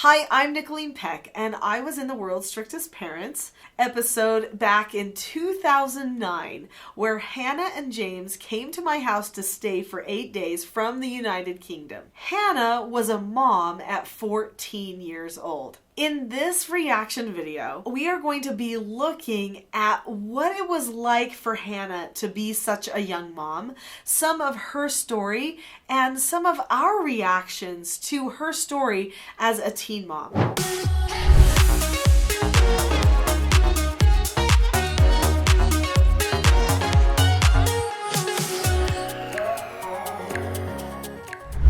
Hi, I'm Nicholeen Peck, and I was in the World's Strictest Parents episode back in 2009, where Hannah and James came to my house to stay for 8 days from the United Kingdom. Hannah was a mom at 14 years old. In this reaction video, we are going to be looking at what it was like for Hannah to be such a young mom, some of her story, and some of our reactions to her story as a teen mom.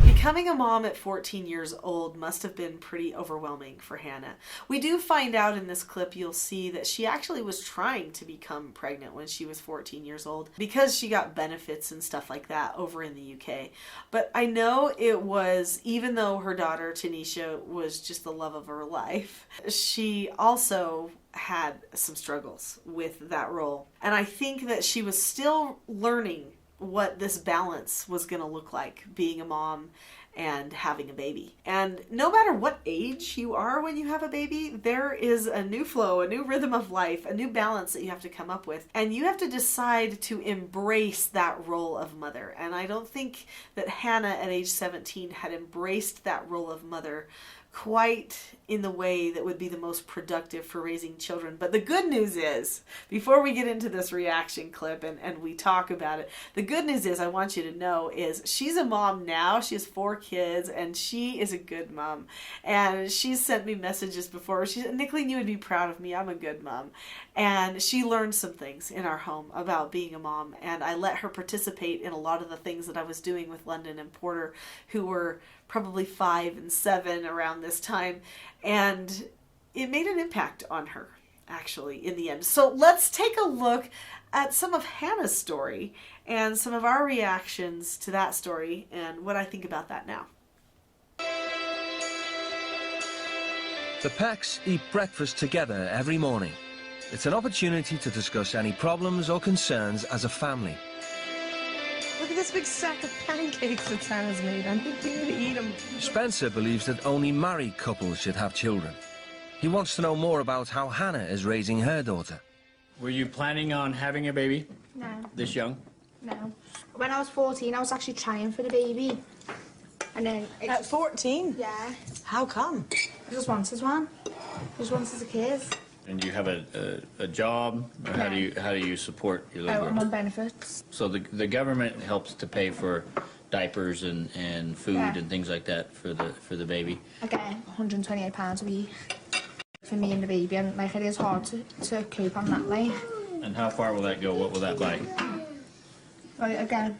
Becoming a mom at 14 years old must have been pretty overwhelming for Hannah. We do find out in this clip, you'll see that she actually was trying to become pregnant when she was 14 years old because she got benefits and stuff like that over in the UK. But I know it was, even though her daughter Tanisha was just the love of her life, she also had some struggles with that role. And I think that she was still learning what this balance was going to look like, being a mom and having a baby. And no matter what age you are when you have a baby, there is a new flow, a new rhythm of life, a new balance that you have to come up with. And you have to decide to embrace that role of mother. And I don't think that Hannah at age 17 had embraced that role of mother quite in the way that would be the most productive for raising children. But the good news is, before we get into this reaction clip and we talk about it, the good news is, I want you to know, is she's a mom now. She has 4 kids and she is a good mom. And she's sent me messages before. She said, Nicholeen, you would be proud of me. I'm a good mom. And she learned some things in our home about being a mom. And I let her participate in a lot of the things that I was doing with London and Porter, who were probably 5 and 7 around this time. And it made an impact on her, actually, in the end. So let's take a look at some of Hannah's story and some of our reactions to that story and what I think about that now. The Pecks eat breakfast together every morning. It's an opportunity to discuss any problems or concerns as a family. Look at this big sack of pancakes that Santa's made. I'm thinking to eat them. Spencer believes that only married couples should have children. He wants to know more about how Hannah is raising her daughter. Were you planning on having a baby? No. This young? No. When I was 14, I was actually trying for the baby. And then... At 14? Yeah. How come? I just wanted one. I just wanted a kid. And you have a job? Or how do you support your little girl? I'm on benefits. So the government helps to pay for diapers and food and things like that for the baby? I get £128 a week for me and the baby, and like it is hard to cope on that, like. And how far will that go? What will that buy? Right, again.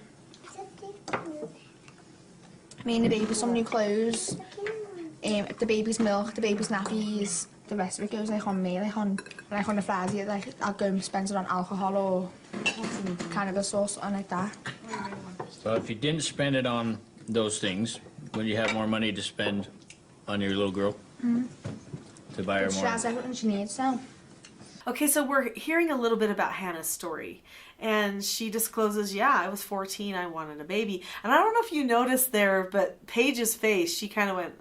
Me and the baby, some new clothes, the baby's milk, the baby's nappies. The rest of it goes like on me, like on a Friday, like I'll go and spend it on alcohol or cannabis or something like that. So if you didn't spend it on those things, would you have more money to spend on your little girl? To buy her She more? has everything she needs now. Okay, so we're hearing a little bit about Hannah's story. And she discloses, yeah, I was 14, I wanted a baby. And I don't know if you noticed there, but Paige's face, she kind of went,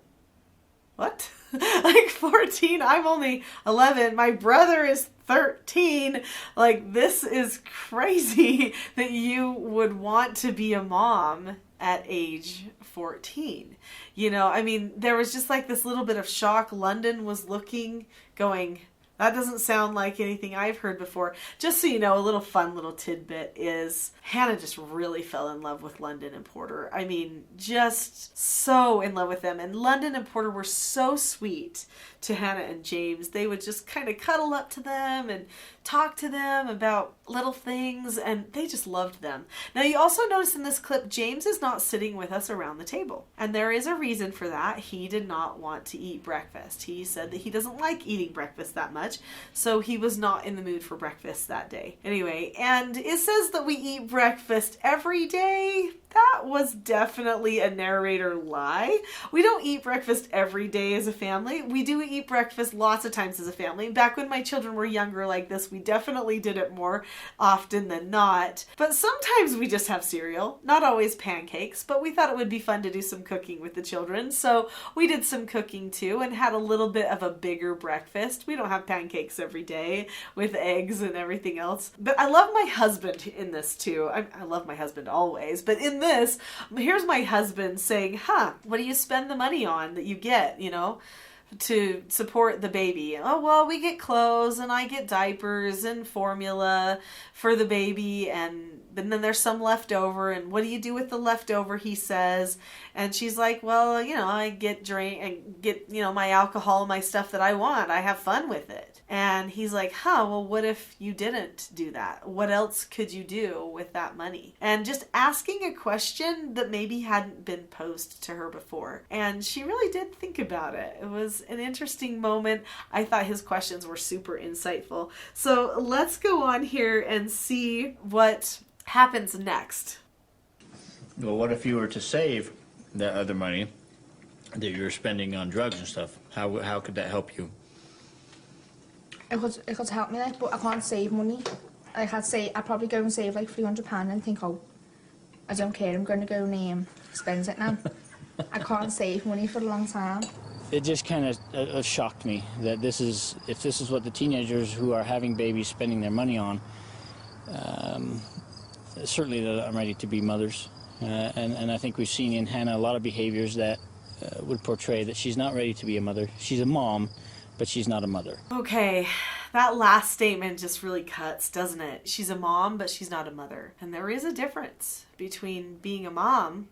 what? Like 14, I'm only 11, my brother is 13. Like, this is crazy that you would want to be a mom at age 14. You know, I mean, there was just like this little bit of shock. London was looking, going, that doesn't sound like anything I've heard before. Just so you know, a little fun little tidbit is Hannah just really fell in love with London and Porter. I mean, just so in love with them. And London and Porter were so sweet to Hannah and James. They would just kind of cuddle up to them and talk to them about little things, and they just loved them. Now, you also notice in this clip, James is not sitting with us around the table. And there is a reason for that. He did not want to eat breakfast. He said that he doesn't like eating breakfast that much, so he was not in the mood for breakfast that day. Anyway, and it says that we eat breakfast every day. That was definitely a narrator lie. We don't eat breakfast every day as a family. We do eat breakfast lots of times as a family. Back when my children were younger like this, we definitely did it more often than not. But sometimes we just have cereal, not always pancakes, but we thought it would be fun to do some cooking with the children. So we did some cooking too and had a little bit of a bigger breakfast. We don't have pancakes every day with eggs and everything else. But I love my husband in this too. I love my husband always, but in this, here's my husband saying, what do you spend the money on that you get, to support the baby? Oh, well, we get clothes and I get diapers and formula for the baby, and then there's some leftover, and what do you do with the leftover, he says. And she's like, well, I get drink and get, my alcohol, my stuff that I want. I have fun with it. And he's like, well, what if you didn't do that? What else could you do with that money? And just asking a question that maybe hadn't been posed to her before. And she really did think about it. It was an interesting moment. I thought his questions were super insightful. So let's go on here and see what happens next. Well, what if you were to save that other money that you're spending on drugs and stuff? How could that help you? It could help me, but I can't save money. I'd probably go and save like £300 and think, I don't care, I'm going to go and spend it now. I can't save money for a long time. It just kind of shocked me that if this is what the teenagers who are having babies spending their money on, certainly that I'm ready to be mothers. And I think we've seen in Hannah a lot of behaviors that would portray that she's not ready to be a mother. She's a mom, but she's not a mother. Okay, that last statement just really cuts, doesn't it? She's a mom, but she's not a mother. And there is a difference between being a mom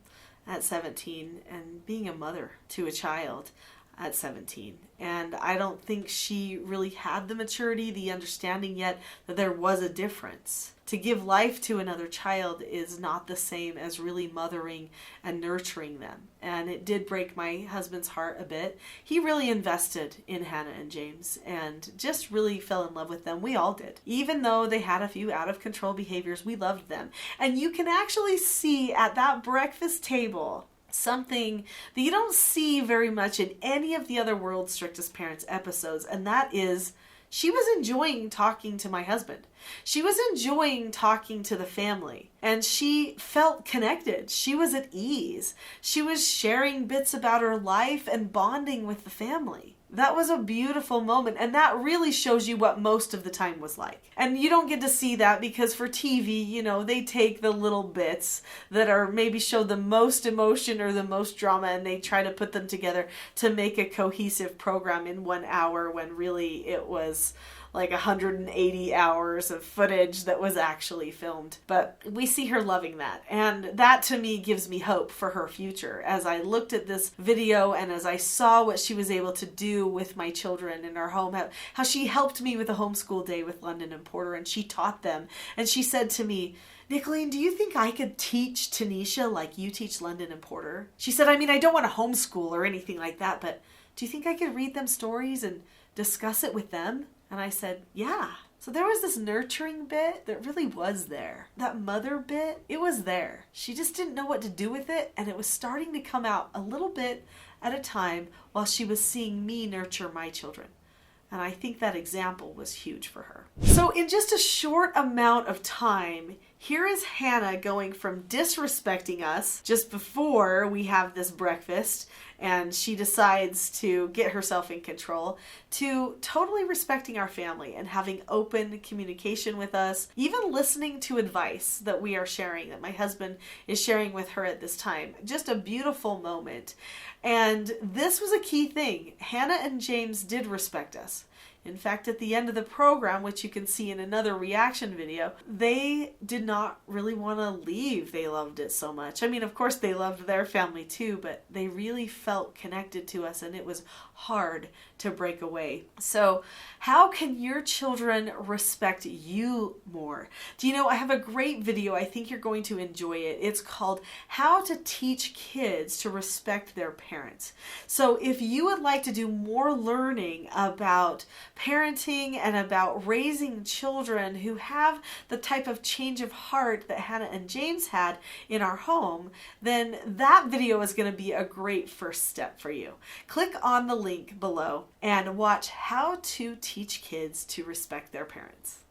at 17 and being a mother to a child at 17. And I don't think she really had the maturity, the understanding yet that there was a difference. To give life to another child is not the same as really mothering and nurturing them. And it did break my husband's heart a bit. He really invested in Hannah and James and just really fell in love with them. We all did. Even though they had a few out of control behaviors, we loved them. And you can actually see at that breakfast table something that you don't see very much in any of the other World's Strictest Parents episodes, and that is she was enjoying talking to my husband. She was enjoying talking to the family, and she felt connected. She was at ease. She was sharing bits about her life and bonding with the family. That was a beautiful moment, and that really shows you what most of the time was like. And you don't get to see that because for TV, they take the little bits that are maybe show the most emotion or the most drama, and they try to put them together to make a cohesive program in 1 hour when really it was like 180 hours of footage that was actually filmed. But we see her loving that. And that to me gives me hope for her future. As I looked at this video and as I saw what she was able to do with my children in our home, how she helped me with a homeschool day with London and Porter, and she taught them. And she said to me, Nicholeen, do you think I could teach Tanisha like you teach London and Porter? She said, I don't want to homeschool or anything like that, but do you think I could read them stories and discuss it with them? And I said, yeah. So there was this nurturing bit that really was there. That mother bit, it was there. She just didn't know what to do with it, and it was starting to come out a little bit at a time while she was seeing me nurture my children. And I think that example was huge for her. So in just a short amount of time, here is Hannah going from disrespecting us just before we have this breakfast and she decides to get herself in control, to totally respecting our family and having open communication with us, even listening to advice that we are sharing, that my husband is sharing with her at this time. Just a beautiful moment. And this was a key thing. Hannah and James did respect us. In fact, at the end of the program, which you can see in another reaction video, they did not really want to leave. They loved it so much. Of course they loved their family too, but they really felt connected to us, and it was hard to break away. So how can your children respect you more? Do you know, I have a great video. I think you're going to enjoy it. It's called How to Teach Kids to Respect Their Parents. So if you would like to do more learning about parenting and about raising children who have the type of change of heart that Hannah and James had in our home, then that video is going to be a great first step for you. Click on the link below and watch how to teach kids to respect their parents.